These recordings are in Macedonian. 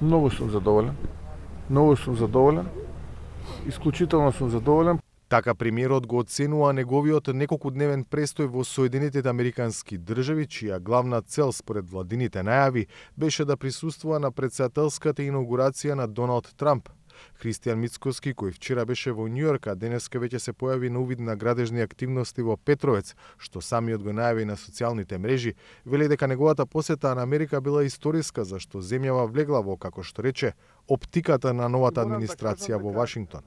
Многу сум задоволен. Многу сум задоволен. Исклучително сум задоволен. Така премиерот го оценува неговиот неколкудневен престој во Соединетите Американски држави, чија главна цел според владините најави беше да присуствува на претседателската инаугурација на Доналд Трамп. Христијан Мицкоски, кој вчера беше во Њујорк, а денеска веќе се појави на увид на градежни активности во Петровец, што самиот го најави на социјалните мрежи, вели дека неговата посета на Америка била историска, зашто земјава влегла во, како што рече, оптиката на новата администрација во Вашингтон.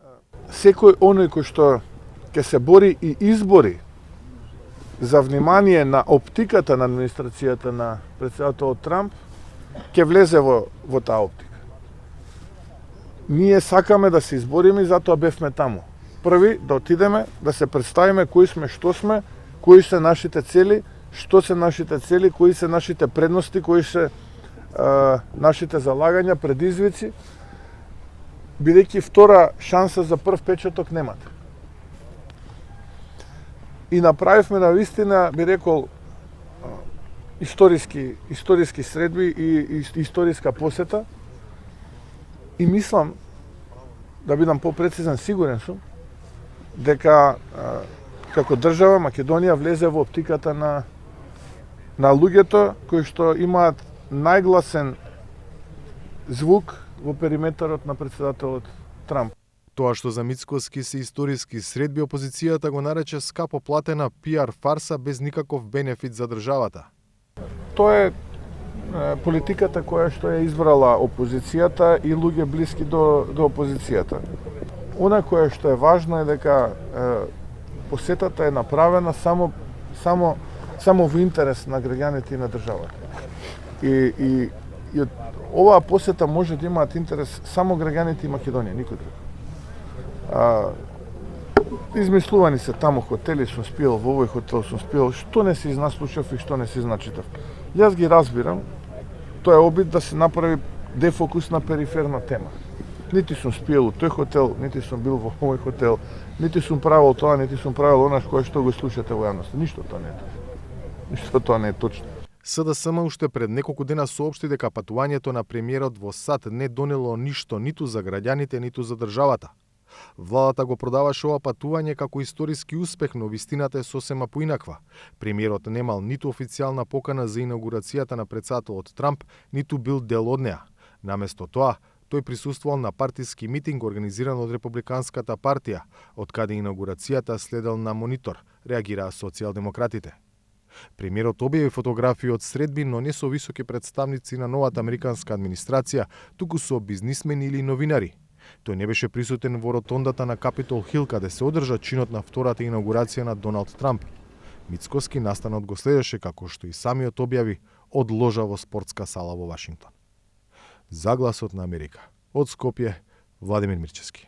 Секој оној кој што ќе се бори и избори за внимание на оптиката на администрацијата на претседателот Трамп, ќе влезе во таа оптика. Ние сакаме да се избориме и затоа бевме таму. Први да отидеме, да се представиме кои сме, што сме, кои се нашите цели, што се нашите цели, кои се нашите предности, кои се нашите залагања, предизвици, бидејќи втора шанса за прв печаток немате. И направивме на вистина, би рекол, историски средби и историска посета. И мислам, да бидам попрецизен, сигурен сум, дека како држава Македонија влезе во оптиката на луѓето кои што имаат најгласен звук во периметарот на претседателот Трамп. Тоа што за Мицкоски се историски средби, опозицијата го нарече скапо платена пиар фарса без никаков бенефит за државата. Тоа е политиката која што е избрала опозицијата и луѓе блиски до опозицијата. Она кое што е важно е дека посетата е направена само во интерес на граѓаните и на државата. И оваа посета може да имаат интерес само граѓаните и Македонија, никој друг. Измислувани се таму хотели, сум спиел во овој хотел, сум спиел, што не се изнаслушав и што не се изначитав. Јас ги разбирам, тоа е обид да се направи дефокус на периферна тема. Нити сум спиел у тој хотел, нити сум бил во овој хотел, нити сум правил тоа, нити сум правил она кое што го слушате во јавноста. Ништо тоа не е точно. Ништо тоа не е точно. СДСМ уште пред неколку дена соопшти дека патувањето на премиерот во САД не донело ништо ниту за граѓаните, ниту за државата. Владата го продаваше ова патување како историски успех, но вистината е сосема поинаква. Премиерот немал ниту официјална покана за инаугурацијата на претседателот Трамп, ниту бил дел од неа. Наместо тоа, тој присуствувал на партиски митинг организиран од Републиканската партија, од каде инаугурацијата следел на монитор, реагираа социјалдемократите. Премиерот објави фотографии од средби, но не со високи представници на новата американска администрација, туку со бизнисмени или новинари. Тој не беше присутен во ротондата на Капитол Хил, каде се одржа чинот на втората инаугурација на Доналд Трамп. Мицкоски настанот го следеше, како што и самиот објави, од ложа во спортска сала во Вашингтон. За гласот на Америка. Од Скопје, Владимир Мирчевски.